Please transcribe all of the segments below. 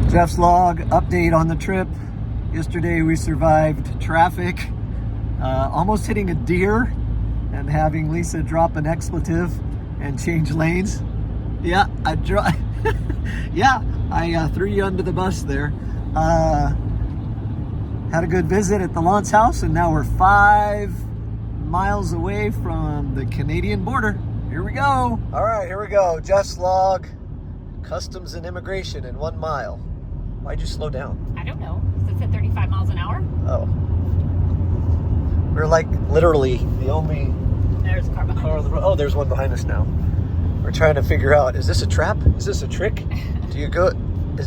Jeff's log update on the trip. Yesterday we survived traffic, almost hitting a deer and having Lisa drop an expletive and change lanes. Yeah, I threw you under the bus there. Had a good visit at the Lance house, and now we're 5 miles away from the Canadian border. Here we go. All right, here we go. Jeff's log, customs and immigration in 1 mile. Why'd you slow down? I don't know. It said 35 miles an hour. Oh. We're like literally the only There's a car behind car on us. the road. Oh, there's one behind us now. We're trying to figure out, is this a trap? Is this a trick? Do you go,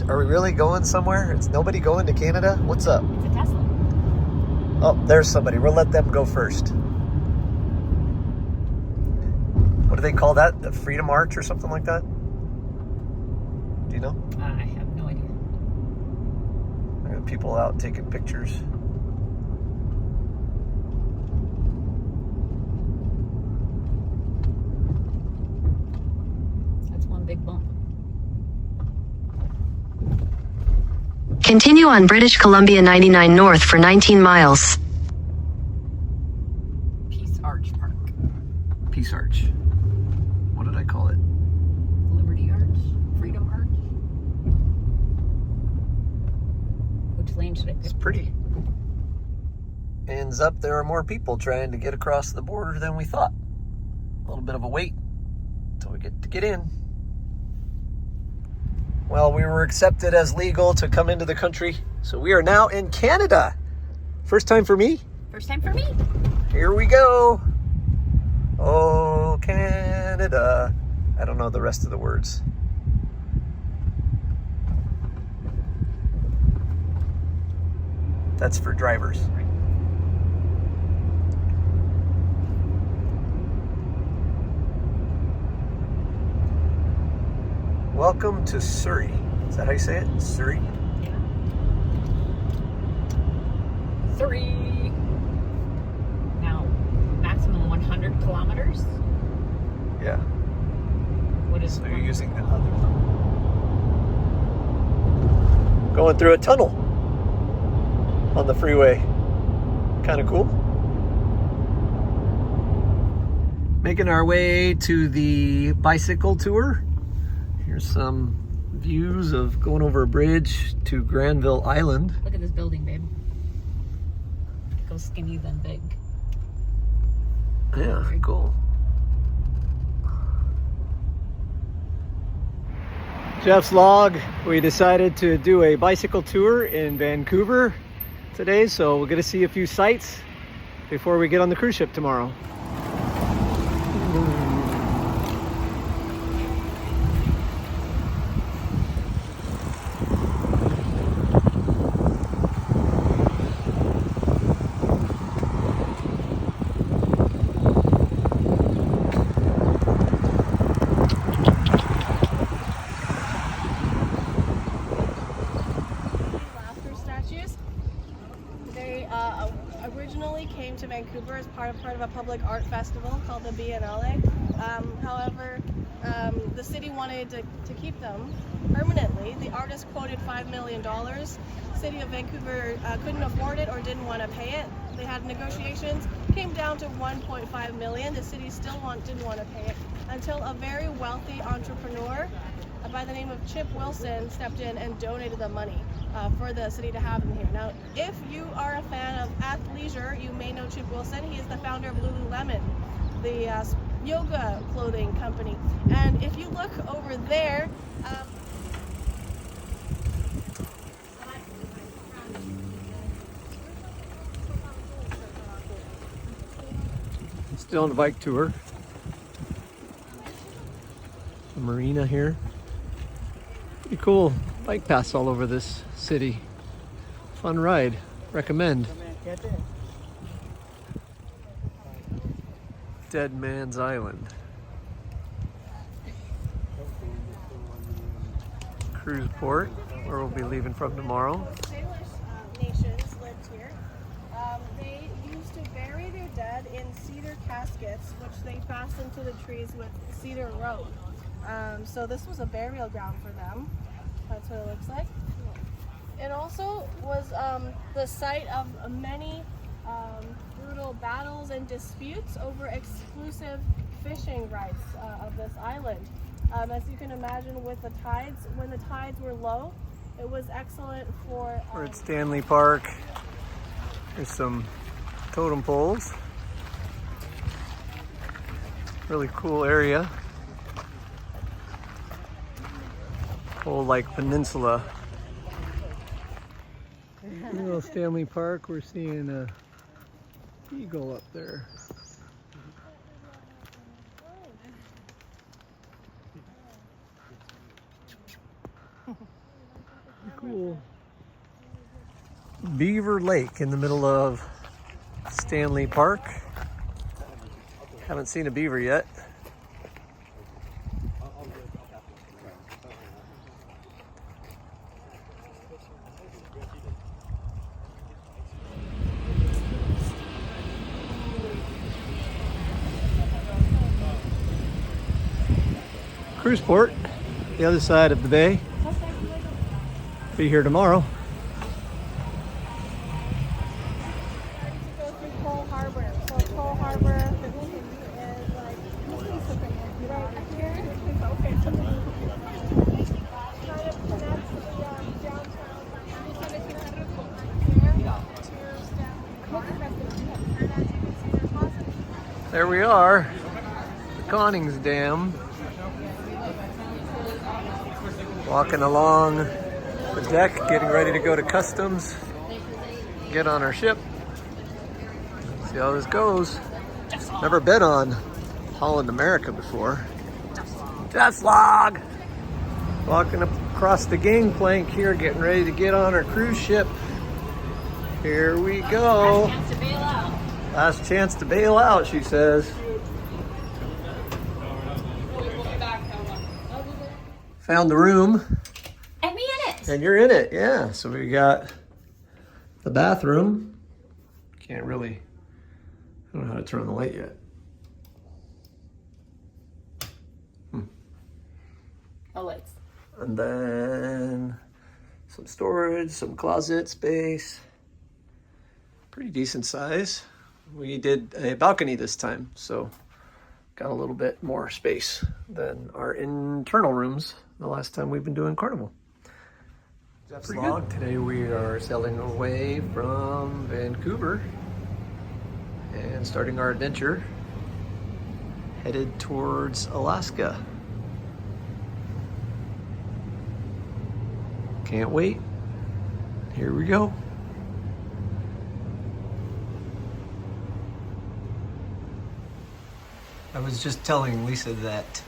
are we really going somewhere? Is nobody going to Canada? What's up? It's a Tesla. Oh, there's somebody. We'll let them go first. What do they call that? The Freedom Arch or something like that? Do you know? I have no idea. There are people out taking pictures. That's one big bump. Continue on British Columbia 99 North for 19 miles. Peace Arch Park. Peace Arch. What did I call it? Liberty Arch. Freedom Arch. Which lane should I pick? It's pretty. Ends up there are more people trying to get across the border than we thought. A little bit of a wait until we get to get in. Well, we were accepted as legal to come into the country, so we are now in Canada. First time for me. First time for me. Here we go. Oh, Canada. I don't know the rest of the words. That's for drivers. Welcome to Surrey. Is that how you say it? Surrey? Yeah. 3. Now, maximum 100 kilometers. Yeah. What is So you're using the other one. Going through a tunnel on the freeway. Kind of cool. Making our way to the bicycle tour. Here's some views of going over a bridge to Granville Island. Look at this building, babe. Go skinny then big. Yeah, cool. Jeff's log, we decided to do a bicycle tour in Vancouver today, so we're gonna see a few sights before we get on the cruise ship tomorrow. Originally came to Vancouver as part of a public art festival called the Biennale. However, the city wanted to keep them permanently. The artist quoted $5 million. City of Vancouver couldn't afford it or didn't want to pay it. They had negotiations, came down to $1.5 million. The city still didn't want to pay it until a very wealthy entrepreneur by the name of Chip Wilson stepped in and donated the money for the city to have them here. Now, if you are a fan of athleisure, you may know Chip Wilson. He is the founder of Lululemon, the yoga clothing company. And if you look over there, Still on the bike tour. The marina here. Pretty cool bike paths all over this city. Fun ride. Recommend. Dead Man's Island. Cruise port, where we'll be leaving from tomorrow. Salish nations lived here. They used to bury their dead in cedar caskets, which they fastened to the trees with cedar rope. So this was a burial ground for them. That's what it looks like. It also was the site of many brutal battles and disputes over exclusive fishing rights of this island. As you can imagine, with the tides, when the tides were low, it was excellent for... We're at Stanley Park. There's some totem poles. Really cool area. Whole like peninsula. Little Stanley Park, we're seeing a eagle up there. Cool. Beaver Lake in the middle of Stanley Park. Haven't seen a beaver yet. Cruise port, the other side of the bay. Be here tomorrow. Go through Cole Harbor. So Cole Harbor is like right here. Okay. Kind of connects the downtown There we are, the Koningsdam. Walking along the deck, getting ready to go to customs, get on our ship, see how this goes. Never been on Holland, America before. Just log! Walking across the gangplank here, getting ready to get on our cruise ship. Here we go. Last chance to bail out. Last chance to bail out, she says. Found the room. And me in it. And you're in it, yeah. So we got the bathroom. Can't really, I don't know how to turn on the light yet. Oh, lights. And then some storage, some closet space. Pretty decent size. We did a balcony this time, so got a little bit more space than our internal rooms the last time we've been doing Carnival. That's pretty good. Today we are sailing away from Vancouver and starting our adventure headed towards Alaska. Can't wait. Here we go. I was just telling Lisa that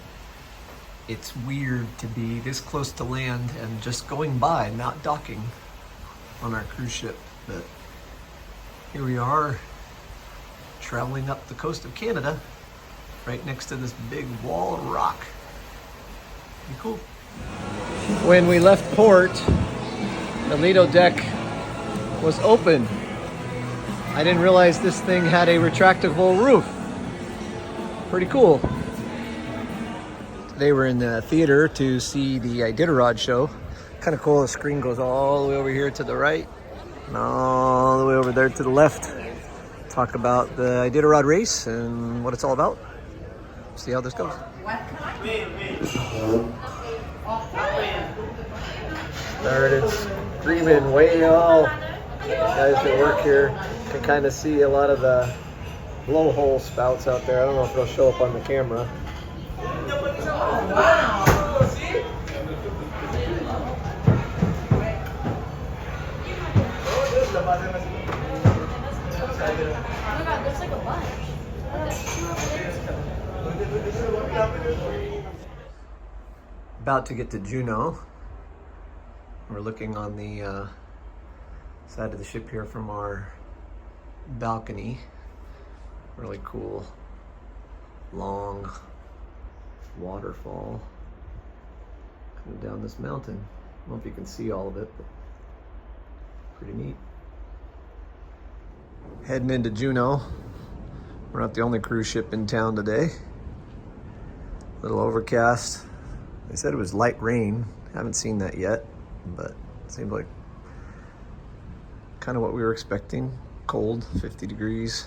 it's weird to be this close to land and just going by, not docking on our cruise ship. But here we are, traveling up the coast of Canada, right next to this big wall of rock. Pretty cool. When we left port, the Lido deck was open. I didn't realize this thing had a retractable roof. Pretty cool. Today we're in the theater to see the Iditarod show. Kind of cool, the screen goes all the way over here to the right and all the way over there to the left. Talk about the Iditarod race and what it's all about. See how this goes. There it is, screaming whale. Guys that work here can kind of see a lot of the blowhole spouts out there. I don't know if they'll show up on the camera. About to get to Juneau. We're looking on the side of the ship here from our balcony. Really cool, long waterfall coming down this mountain. I don't know if you can see all of it, but pretty neat. Heading into Juneau. We're not the only cruise ship in town today. A little overcast. They said it was light rain. Haven't seen that yet, but it seems like kind of what we were expecting. Cold, 50 degrees.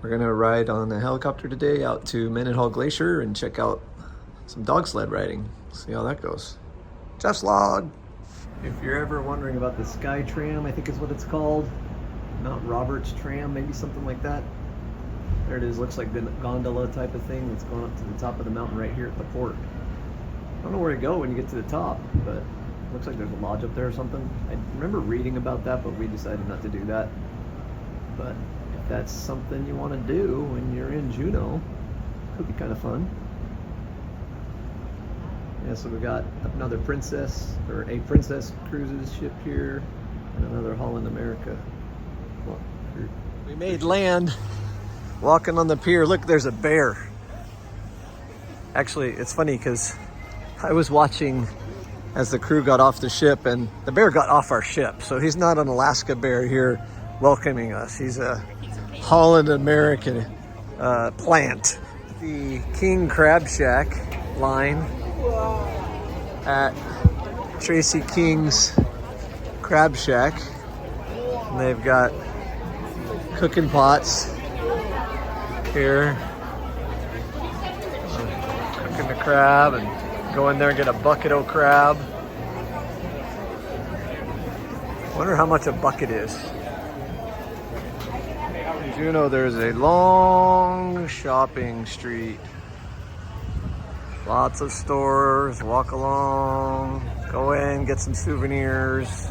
We're gonna ride on a helicopter today out to Mendenhall Glacier and check out some dog sled riding. See how that goes. Jeff's log. If you're ever wondering about the Sky Tram, I think is what it's called. Mount Roberts Tram, maybe something like that. There it is, looks like the gondola type of thing that's going up to the top of the mountain right here at the port. I don't know where to go when you get to the top, but it looks like there's a lodge up there or something. I remember reading about that, but we decided not to do that. But if that's something you want to do when you're in Juneau, could be kind of fun. Yeah, so we got another Princess, or a Princess Cruises ship here, and another Holland America. We made land walking on the pier. Look, there's a bear. Actually, it's funny because I was watching as the crew got off the ship, and the bear got off our ship. So he's not an Alaska bear here welcoming us. He's a Holland American plant. The King Crab Shack line at Tracy King's Crab Shack. And they've got cooking pots here. Cooking the crab and go in there and get a bucket of crab. Wonder how much a bucket is. In Juneau, there's a long shopping street. Lots of stores, walk along, go in, get some souvenirs.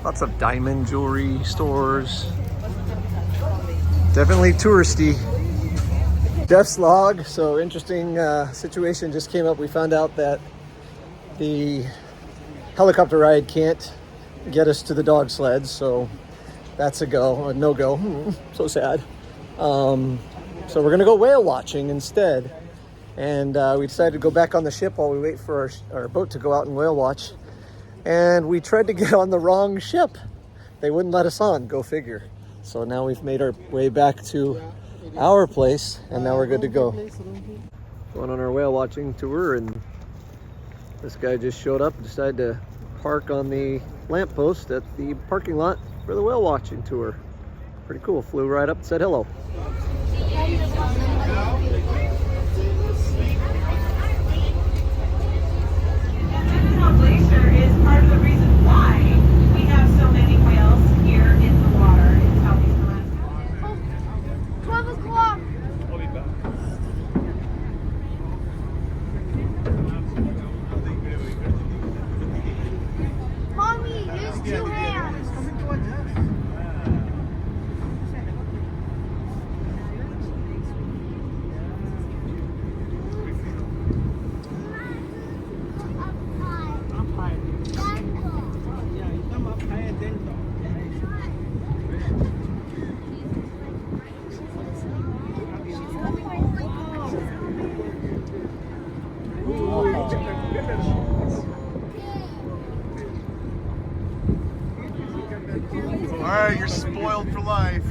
Lots of diamond jewelry stores. Definitely touristy. Jeff's log, so interesting situation just came up. We found out that the helicopter ride can't get us to the dog sleds, so that's a no-go. So sad. So we're gonna go whale watching instead. And we decided to go back on the ship while we wait for our boat to go out and whale watch. And we tried to get on the wrong ship. They wouldn't let us on, go figure. So now we've made our way back to our place, and now we're good to go. Going on our whale watching tour, and this guy just showed up and decided to park on the lamppost at the parking lot for the whale watching tour. Pretty cool. Flew right up and said hello. Glacier is part of the reason why we have so many whales here in the water in Southeast Alaska. 12 o'clock. I'll be back. Mommy, use two hands. All right, you're spoiled for life.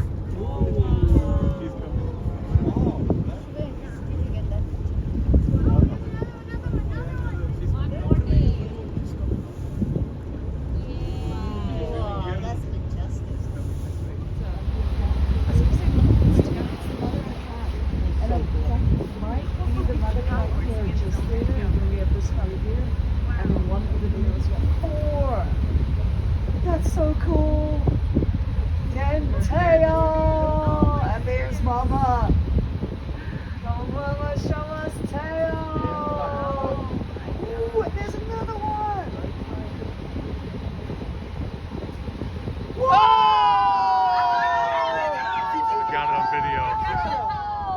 That's so cool. And tail. And there's Mama. Come Mama, show us tail. Ooh, and there's another one. Whoa! I got it on video.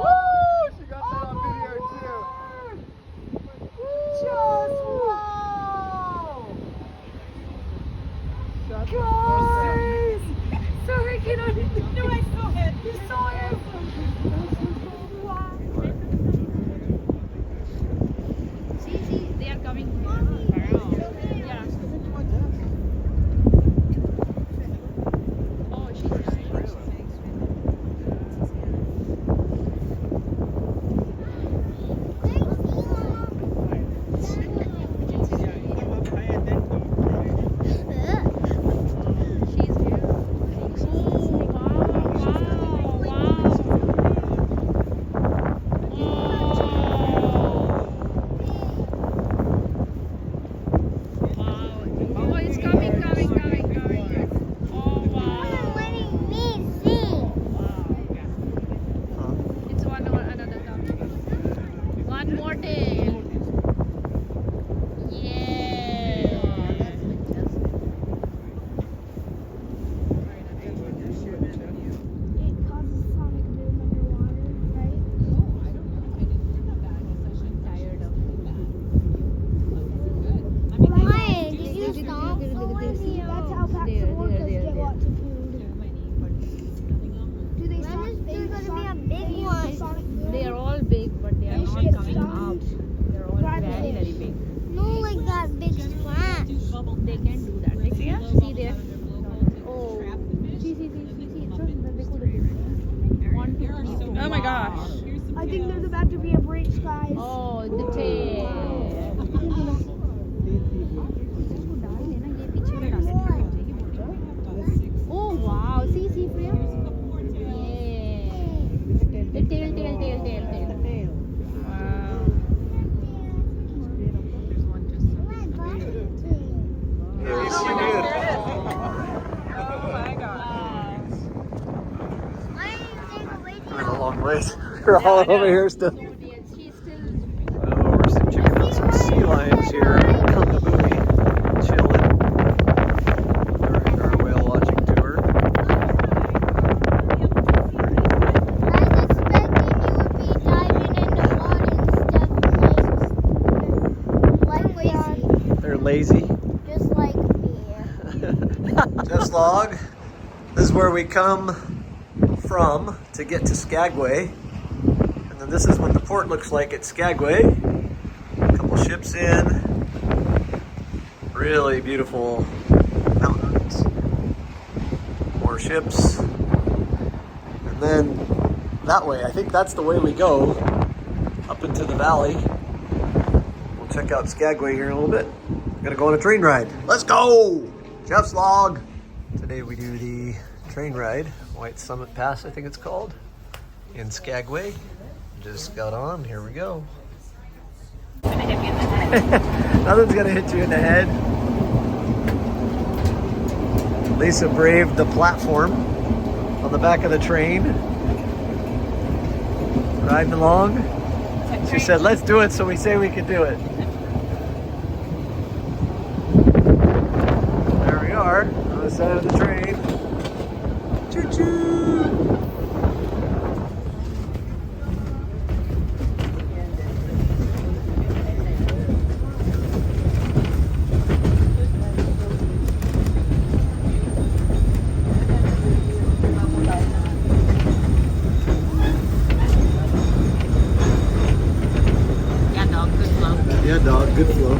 Woo! She got that on video too. Just wow! Guys! Sorry, can I? No, I saw it. You saw it. Wow. See, they are coming. Yeah. Oh, she's See, that's how packs of orcas get lots of food. Do they start? There's gonna be a big one. They are all big, but they are not coming out. They're all very, very big. No, like that big splash. They can do that. See there? Oh, see. One, two, three, four. Oh my gosh. I think there's about to be a break, guys. Oh, the tail. Oh wow, see Priya? Yeah. The tail. Wow. We're a long ways. We're all over here still. We're some checking out some sea lions here on the buoy, chilling during our whale watching tour. They're lazy. Just like me. Just log. This is where we come from to get to Skagway. And then this is what the port looks like at Skagway. A couple ships in. Really beautiful mountains. More ships. And then that way, I think that's the way we go up into the valley. We'll check out Skagway here in a little bit. We're gonna go on a train ride. Let's go! Jeff's log. Today we do the train ride, White Summit Pass I think it's called, in Skagway. Just got on, here we go. Nothing's gonna hit you in the head. Lisa braved the platform on the back of the train, riding along. She said, let's do it, so we say we can do it. There we are, on the side of the train. Choo-choo! Yeah, dog, good flow.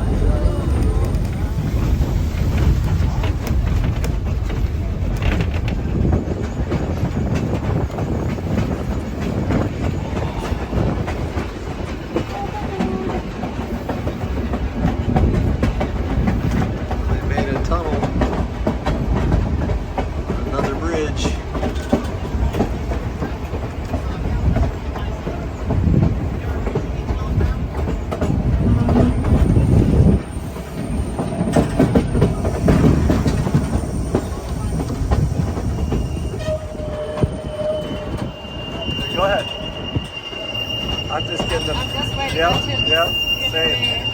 They made a tunnel. Another bridge. Go ahead. I'm just getting the. I'm just waiting Yeah, for you. yeah, same.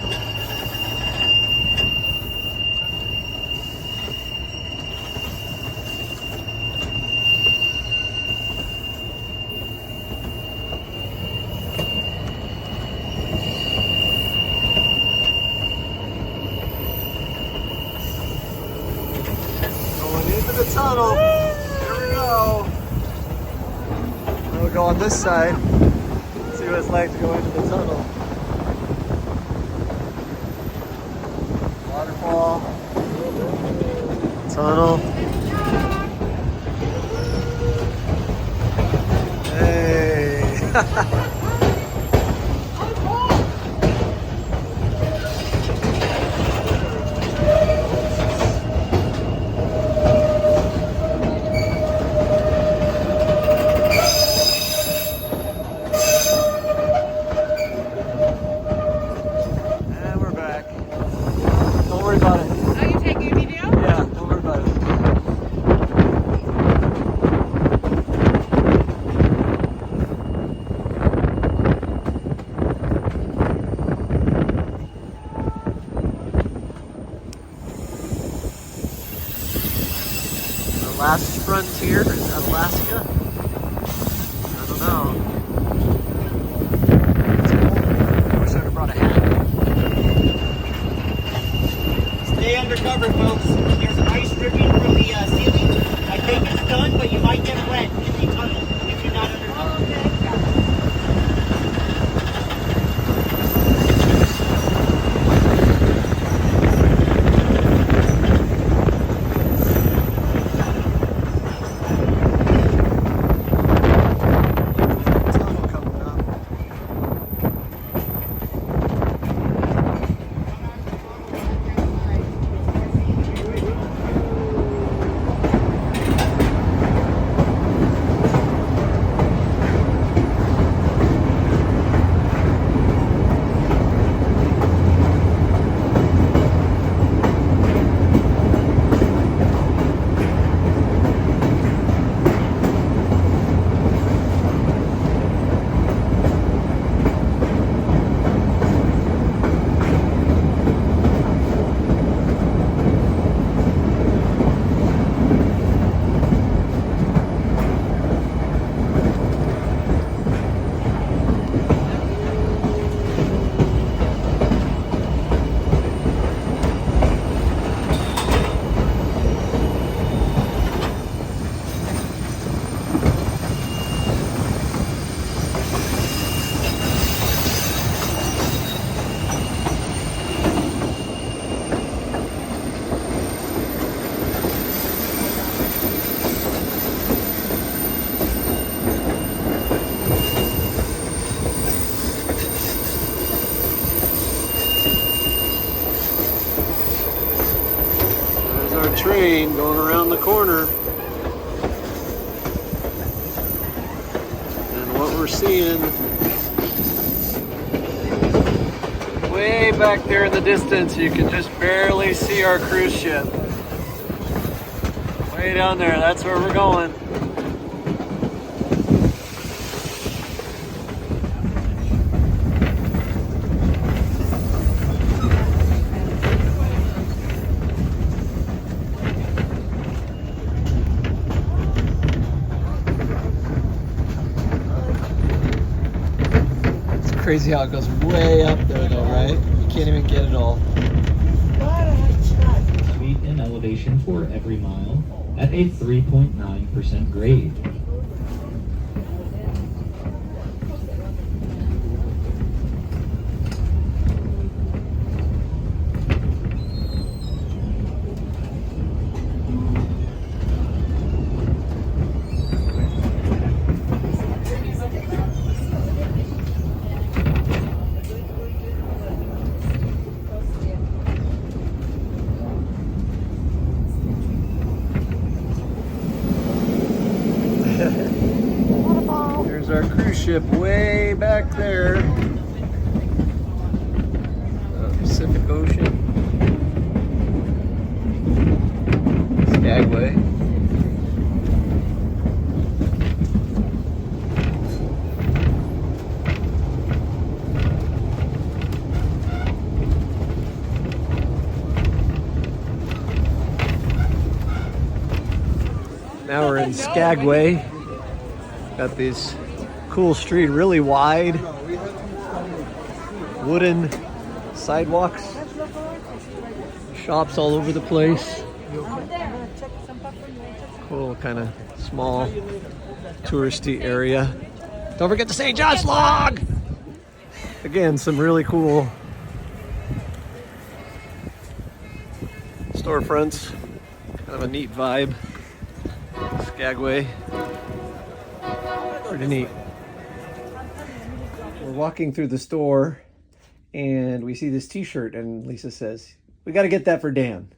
Going into the tunnel. Here we go. We'll go on this side, see what it's like to go into the tunnel. Waterfall, tunnel. Hey! And we're back. Don't worry about it. Are you taking a video? Yeah, don't worry about it. The last frontier in Alaska? I don't know. It's cold. I wish I'd have brought a hat. Stay undercover, folks. You're There's our train going around the corner. And what we're seeing way back there in the distance, you can just barely see our cruise ship. Way down there, that's where we're going. Crazy how it goes way up there though, right? You can't even get it all. Feet in elevation for every mile at a 3.9% grade. There's our cruise ship way back there. Pacific Ocean. Skagway. Now we're in Skagway. Got this cool street, really wide, wooden sidewalks, shops all over the place. Cool, kind of small, touristy area. Don't forget to say Josh Log! Again, some really cool storefronts. Kind of a neat vibe. Skagway. Pretty neat. We're walking through the store and we see this t-shirt and Lisa says, we got to get that for Dan.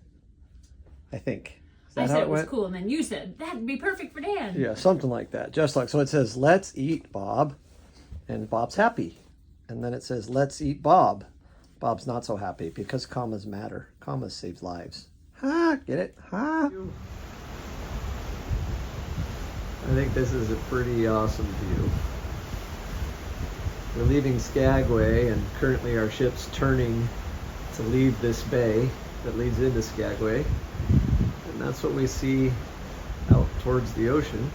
I think. Is that I how said it was went? cool, and then you said that'd be perfect for Dan. Yeah, something like that. Just like, so it says, let's eat Bob, and Bob's happy. And then it says, let's eat Bob. Bob's not so happy because commas matter. Commas save lives. Ha, get it? Ha. I think this is a pretty awesome view. We're leaving Skagway and currently our ship's turning to leave this bay that leads into Skagway. And that's what we see out towards the ocean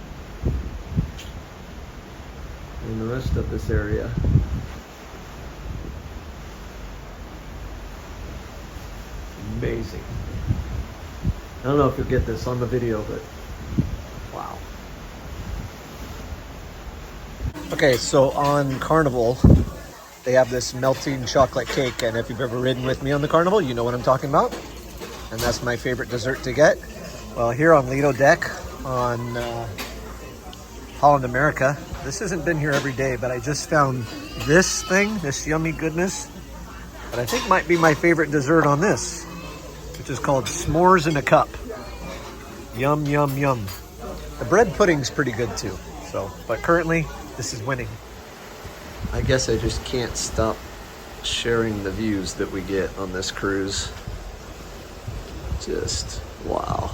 in the rest of this area. Amazing. I don't know if you'll get this on the video, but wow. Okay, so on Carnival, they have this melting chocolate cake, and if you've ever ridden with me on the Carnival, you know what I'm talking about. And that's my favorite dessert to get. Well, here on Lido Deck on Holland, America, this hasn't been here every day, but I just found this thing, this yummy goodness, that I think might be my favorite dessert on this, which is called s'mores in a cup. Yum, yum, yum. The bread pudding's pretty good too. So, but currently, this is winning. I guess I just can't stop sharing the views that we get on this cruise. Just wow.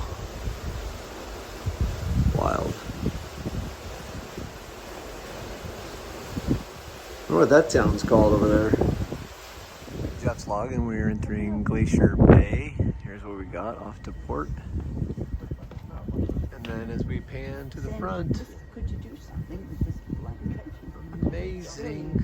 Wild. I wonder what that town's called over there. Jets log, and we're entering Glacier Bay. Here's what we got off to port. And then as we pan to the front, Could you do something with this blanket? amazing.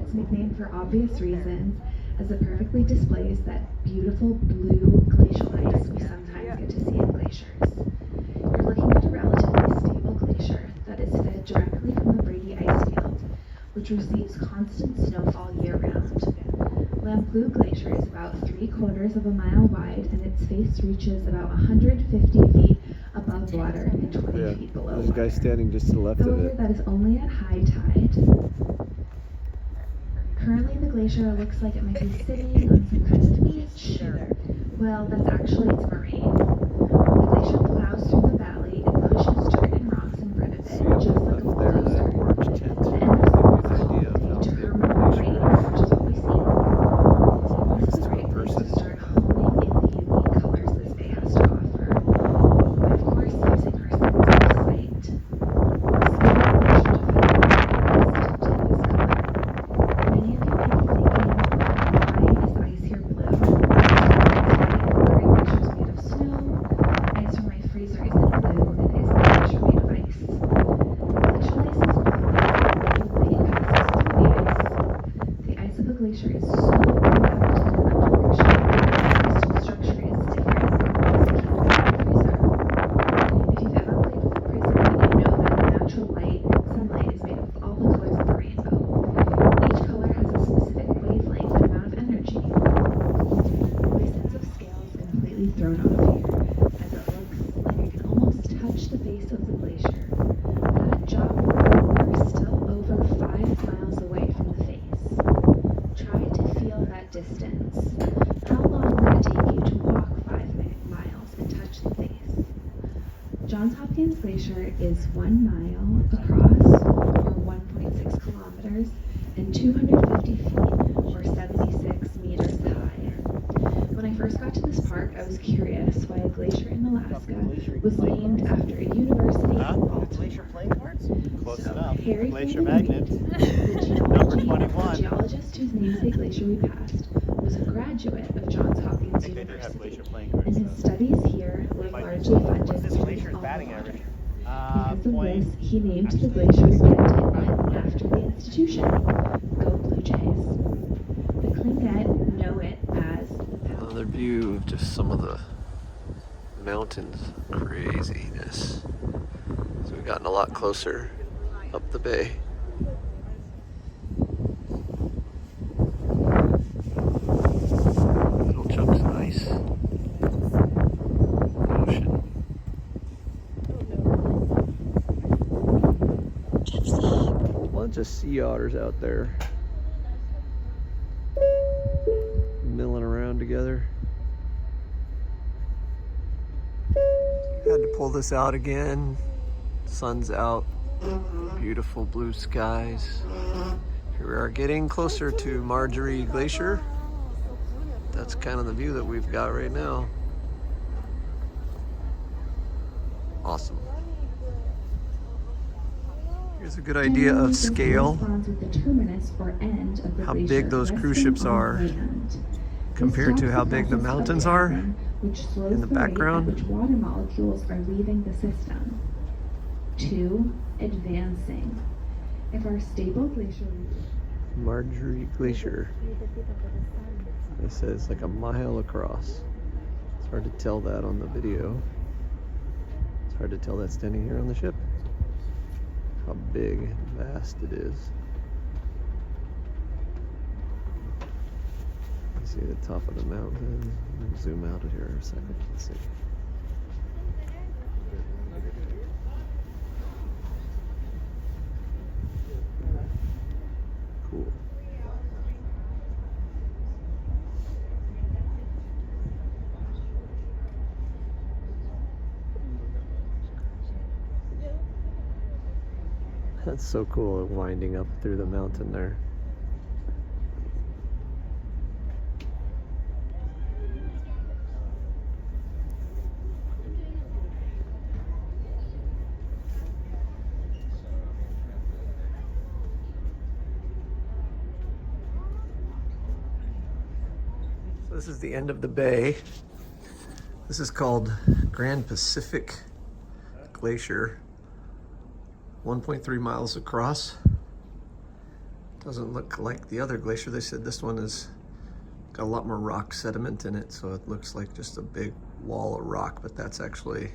It's nicknamed for obvious reasons, as it perfectly displays that beautiful blue glacial ice we sometimes get to see in glaciers. You're looking at a relatively stable glacier that is fed directly from the Brady ice field, which receives constant snowfall year-round. Lamplugh Glacier is about 3/4 of a mile wide, and its face reaches about 150 feet above water and 20 feet below There's a guy water. standing just to the left of However, it. that is only at high tide. Currently, the glacier looks like it might be sitting on some kind of beach. Well, that's actually its moraine. The glacier plows through the valley and pushes dirt and rocks in front of it, See just like a up there, bulldozer. that orange tent. The end result is Gives you an called idea of a how big the terminal glacier moraine, is. which is what we see. This is a great place to start honing in the unique colors this bay has to offer. By, of course, using our sense of sight. Scanning the glacier to find the brightest, deepest color. Many of you might be thinking, why is the ice here blue? Our glacier is made of snow, ice from my freezer isn't blue, and is the glacier made of ice? Glacial ice is blue because the light passes through the ice. The ice of a glacier is so compacted and undernourished that the crystal structure is different from the ice kept in the freezer. If you've ever played with a prism, you know that natural light, sunlight, is made up of all the colors of the rainbow. Each color has a specific wavelength and amount of energy. My sense of scale is completely thrown off here, as it looks like I can almost touch the face of the glacier. That job well, we're still over 5 miles away from the face. Try to feel that distance. How long would it take you to walk 5 miles and touch the face? Johns Hopkins Glacier is 1 mile across, or 1.6 kilometers, and 250 feet, or 76 meters high. When I first got to this park, I was curious why a glacier in Alaska was named after a university in Baltimore. Close So, enough. Harry Glacier Ford magnet. the Number 21. geologist whose namesake glacier we passed, was a graduate of Johns Hopkins University, and his studies here were largely funded This through glacier's his batting alma mater. average. Because of this, he named the glacier and it went after the institution. Go Blue Jays. The Tlingit know it as Another view of just some of the mountains. Craziness. So we've gotten a lot closer up the bay. Little chunks of ice. The ocean. A bunch of sea otters out there. Milling around together. Had to pull this out again. Sun's out. Beautiful blue skies. Here we are getting closer to Marjorie Glacier. That's kind of the view that we've got right now. Awesome. Here's a good idea of scale. How big those cruise ships are compared to how big the mountains are in the background. which water molecules are leaving the system. 2, advancing. If our stable glacier Marjorie Glacier. It says like a mile across. It's hard to tell that on the video. It's hard to tell that standing here on the ship. How big and vast it is. You see the top of the mountain. We'll zoom out of here in a second. Let's see. Cool. That's so cool, winding up through the mountain there. So this is the end of the bay. This is called Grand Pacific Glacier. 1.3 miles across. Doesn't look like the other glacier. They said this one has got a lot more rock sediment in it, so it looks like just a big wall of rock, but that's actually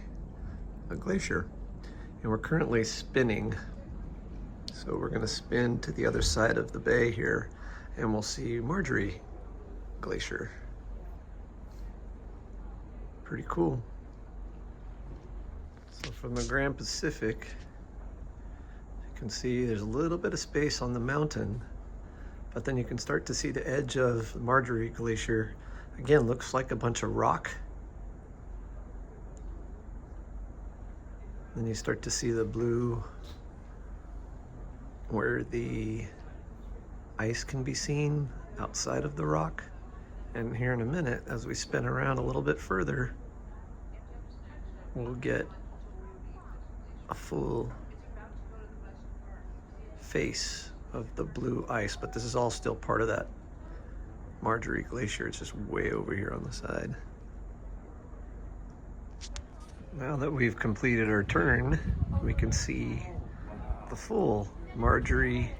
a glacier. And we're currently spinning. So we're gonna spin to the other side of the bay here, and we'll see Marjorie Glacier. Pretty cool. So from the Grand Pacific, you can see there's a little bit of space on the mountain, but then you can start to see the edge of Marjorie Glacier. Again, looks like a bunch of rock. Then you start to see the blue where the ice can be seen outside of the rock. And here in a minute, as we spin around a little bit further, we'll get a full face of the blue ice, but this is all still part of that Marjorie Glacier. It's just way over here on the side. Now that we've completed our turn, we can see the full Marjorie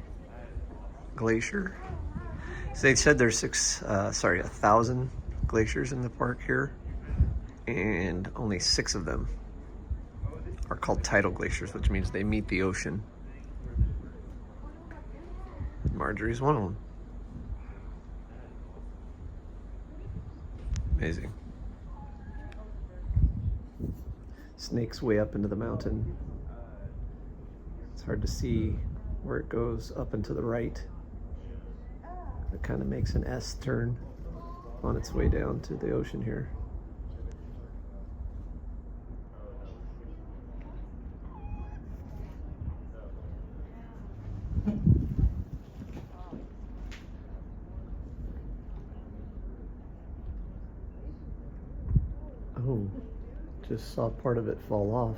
Glacier. So they said there's 1,000 glaciers in the park here, and only 6 of them are called tidal glaciers, which means they meet the ocean. Marjorie's one of them. Amazing. Snakes way up into the mountain. It's hard to see where it goes up and to the right. It kind of makes an S turn on its way down to the ocean here. Oh, just saw part of it fall off.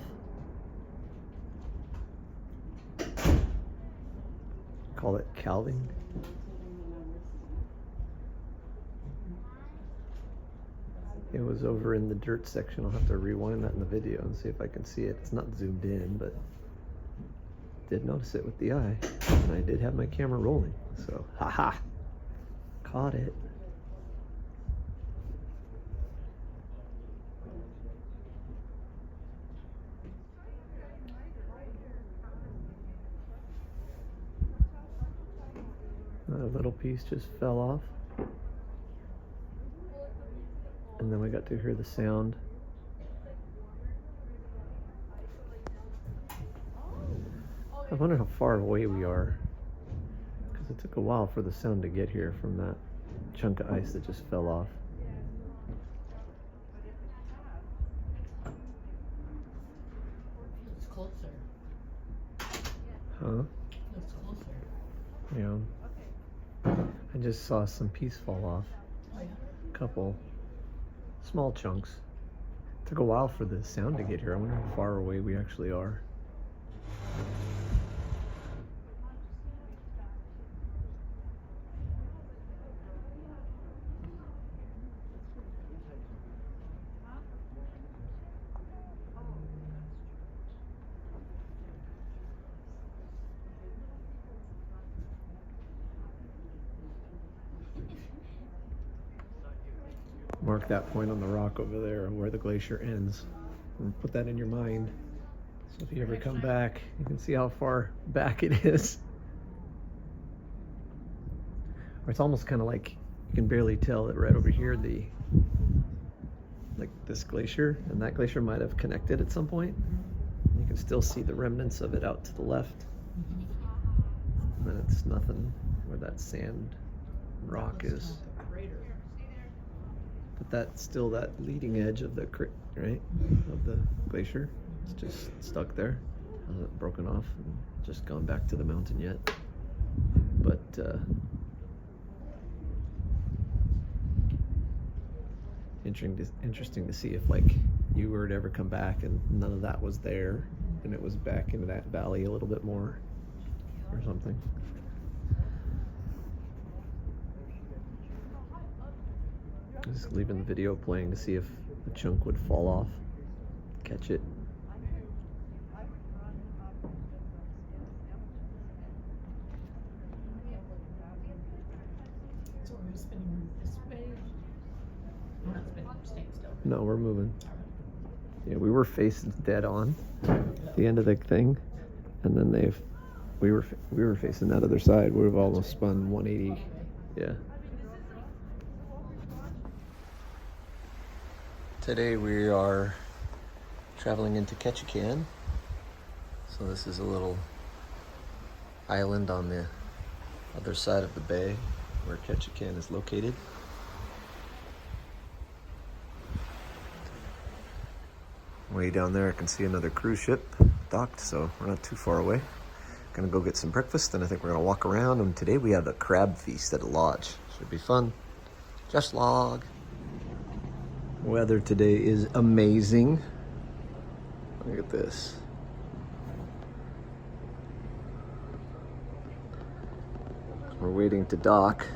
Call it calving. It was over in the dirt section. I'll have to rewind that in the video and see if I can see it. It's not zoomed in, but did notice it with the eye. And I did have my camera rolling, so haha, caught it. A little piece just fell off. And then we got to hear the sound. I wonder how far away we are, because it took a while for the sound to get here from that chunk of ice that just fell off. It's closer. Huh? It's closer. Yeah. I just saw some piece fall off. Oh, yeah. A couple small chunks. Took a while for the sound to get here. I wonder how far away we actually are. Mark that point on the rock over there where the glacier ends, and put that in your mind. So if you ever come back, you can see how far back it is. Or it's almost kind of like you can barely tell that right over here, like this glacier and that glacier might have connected at some point. You can still see the remnants of it out to the left. And then it's nothing where that sand rock is. But that's still that leading edge of the right of the glacier. It's just stuck there, hasn't broken off and just gone back to the mountain yet. But interesting to see if like you were to ever come back and none of that was there and it was back into that valley a little bit more or something. Just leaving the video playing to see if a chunk would fall off, catch it. We're spinning this way. We're not spinning, we're staying still. No, we're moving. Yeah, we were facing dead on the end of the thing, and then we were facing that other side. We've almost spun 180. Yeah. Today we are traveling into Ketchikan. So this is a little island on the other side of the bay where Ketchikan is located. Way down there I can see another cruise ship docked, so we're not too far away. Gonna go get some breakfast, and I think we're gonna walk around, and today we have a crab feast at a lodge. Should be fun. Just log. Weather today is amazing. Look at this. We're waiting to dock,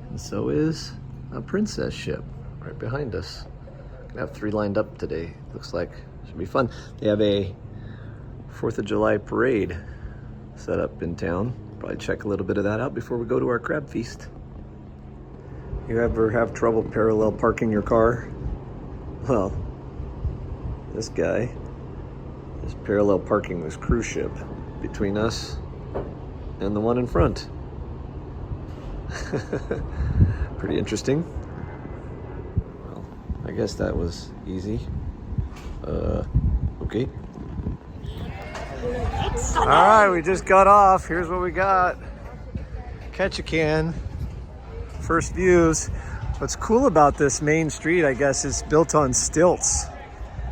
and so is a princess ship right behind us. Gonna have 3 lined up today. Looks like should be fun. They have a 4th of July parade set up in town. Probably check a little bit of that out before we go to our crab feast. You ever have trouble parallel parking your car? Well, this guy is parallel parking this cruise ship between us and the one in front. Pretty interesting. Well, I guess that was easy. Okay. All right, we just got off. Here's what we got. Ketchikan. First views. What's cool about this main street, I guess, is built on stilts.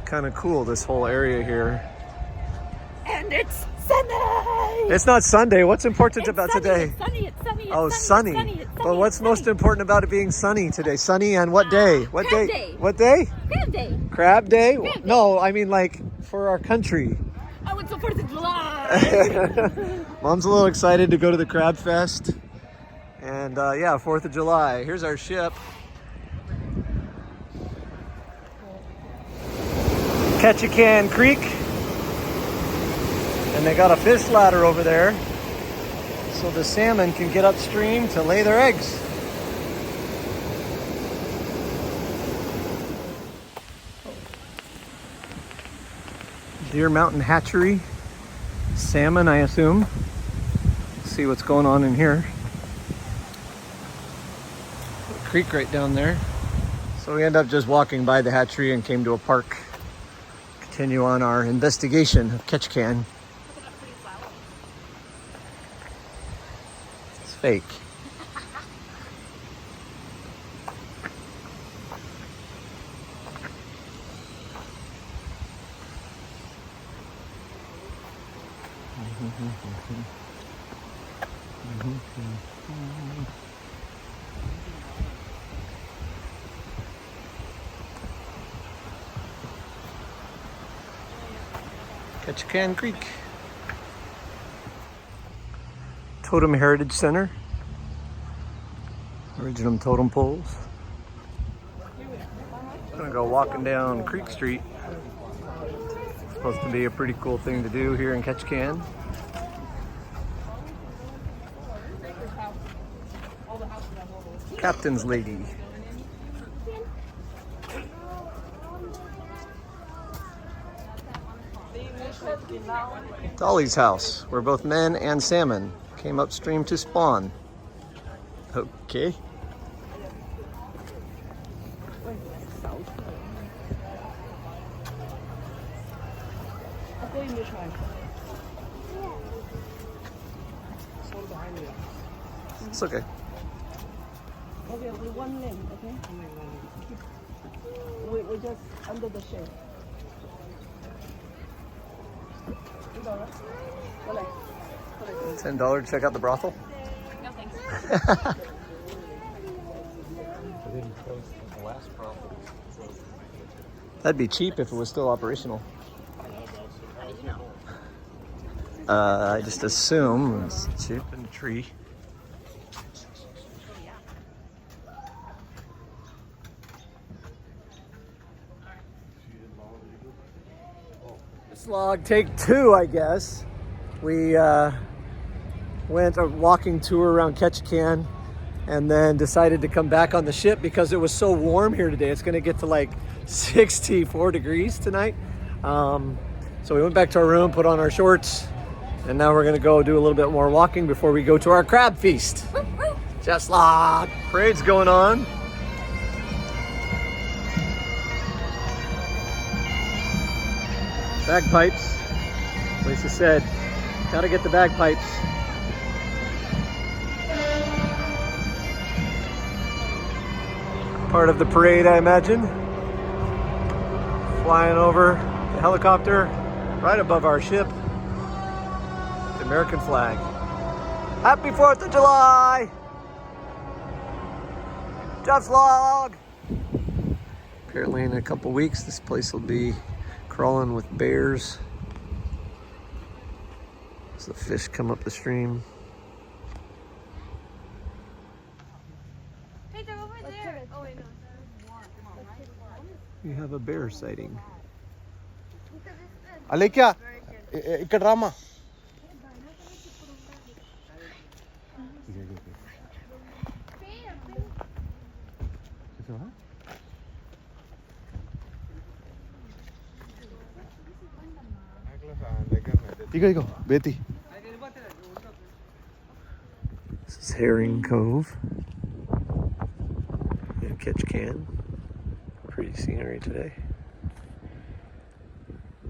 Kind of cool, this whole area here. And it's Sunday! It's not Sunday. What's important It's about sunny, today? It's sunny, it's sunny, it's Oh, sunny. sunny. It's sunny, it's But sunny, what's it's most sunny. important about it being sunny today? Sunny and what day? What Crab day? day. What day? Crab day. Crab day? Crab day. No, I mean like for our country. Oh, it's the 4th of July! Mom's a little excited to go to the Crab Fest. And yeah, 4th of July. Here's our ship. Ketchikan Creek. And they got a fish ladder over there so the salmon can get upstream to lay their eggs. Deer Mountain Hatchery. Salmon, I assume. Let's see what's going on in here. Creek right down there. So we end up just walking by the hatchery and came to a park. Continue on our investigation of Ketchikan. It's fake. Ketchikan Creek. Totem Heritage Center. Original totem poles. Gonna go walking down Creek Street. It's supposed to be a pretty cool thing to do here in Ketchikan. Captain's Lady. Dolly's house, where both men and salmon came upstream to spawn. Okay. It's okay. Okay, with one lane, okay? We're just under the shade. $10 to check out the brothel? No thanks. That'd be cheap if it was still operational. I just assume it's cheap and tree. This log take 2, I guess. We went a walking tour around Ketchikan, and then decided to come back on the ship because it was so warm here today. It's gonna get to like 64 degrees tonight. So we went back to our room, put on our shorts, and now we're gonna go do a little bit more walking before we go to our crab feast. Just like parade's going on. Bagpipes. Lisa said, gotta get the bagpipes. Part of the parade, I imagine. Flying over the helicopter right above our ship. The American flag. Happy 4th of July! Just log! Apparently in a couple weeks, this place will be crawling with bears. As the fish come up the stream. Hey, they're over there. Oh, wait, no. You have a bear sighting. Alekia, ఇక్కడ రామా. ఇగో Bethi. This is Herring Cove in Ketchikan. Pretty scenery today.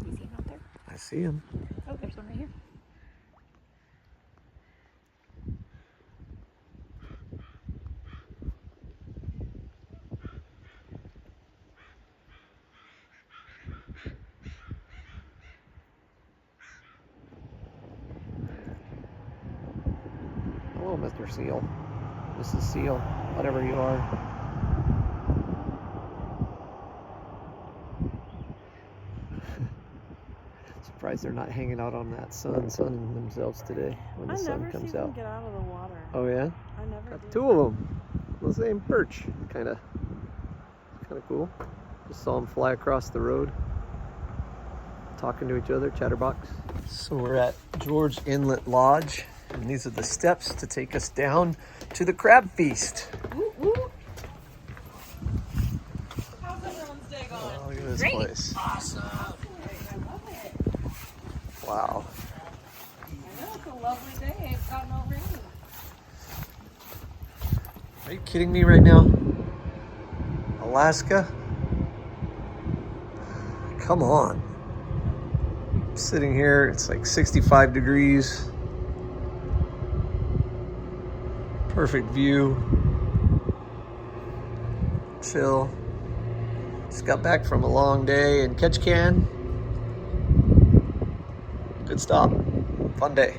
You see him out there? I see him. Oh, there's one right here. Hello, Mr. Seal. Mrs. Seal, whatever you are. Surprised they're not hanging out on that sunning themselves today when the sun comes out. Get out of the water. Oh yeah? I never Got did. two of them. The same perch. Kind of cool. Just saw them fly across the road, talking to each other, chatterbox. So we're at George Inlet Lodge, and these are the steps to take us down to the crab feast. How's everyone's day going? Oh, look at this place. Awesome. I love it. Wow. I know, it's a lovely day. It's got no rain. Are you kidding me right now? Alaska? Come on. I'm sitting here, it's like 65 degrees. Perfect view. Chill. Just got back from a long day in Ketchikan. Good stop. Fun day.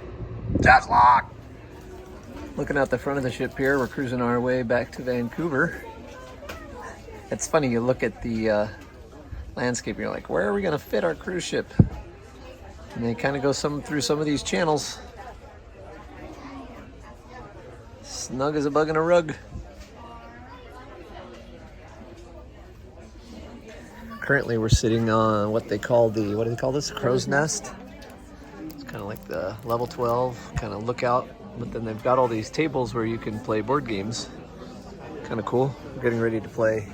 Just lock. Looking out the front of the ship here, we're cruising our way back to Vancouver. It's funny, you look at the landscape, you're like, where are we going to fit our cruise ship? And they kind of go through some of these channels. Snug as a bug in a rug. Currently we're sitting on what do they call this? Crow's nest. It's kind of like the level 12 kind of lookout, but then they've got all these tables where you can play board games. Kind of cool. We're getting ready to play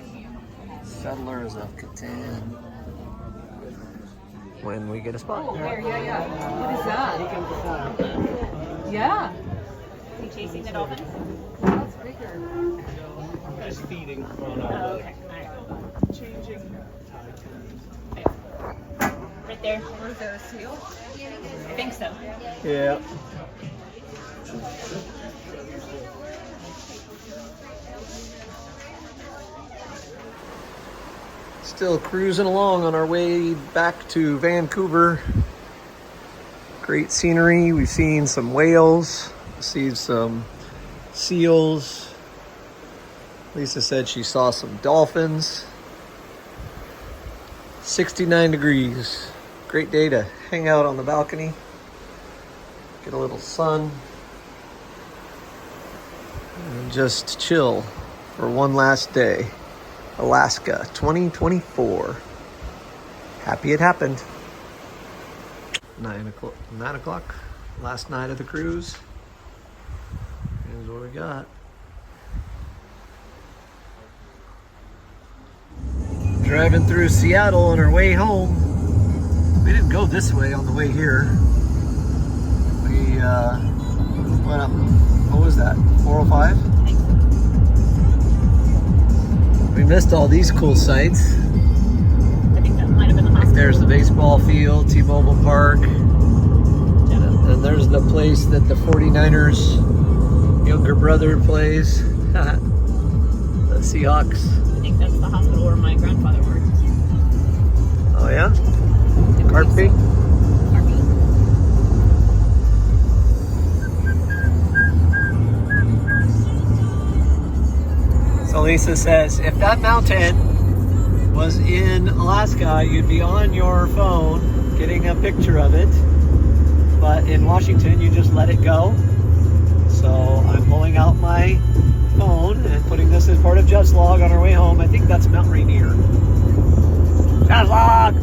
Settlers of Catan when we get a spot. Oh, there, yeah. What is that? Yeah. Are you chasing the dolphins? That's bigger. Just feeding. Oh, okay. Changing. Right there. Or is there a seal? I think so. Yeah. Still cruising along on our way back to Vancouver. Great scenery. We've seen some whales, seen some seals. Lisa said she saw some dolphins. 69 degrees. Great day to hang out on the balcony. Get a little sun. And just chill for one last day. Alaska 2024. Happy it happened. 9 o'clock. Last night of the cruise. Here's what we got. Driving through Seattle on our way home. We didn't go this way on the way here. We went up, what was that, 405? We missed all these cool sights. I think that might have been the hospital. There's the baseball field, T-Mobile Park. And there's the place that the 49ers younger brother plays. The Seahawks. I think that's the hospital where my grandfather worked. Oh yeah? Carpy? So Lisa says, if that mountain was in Alaska, you'd be on your phone getting a picture of it. But in Washington, you just let it go. So I'm pulling out my phone and putting this as part of Jeff's log on our way home. I think that's Mount Rainier. Jeff's log!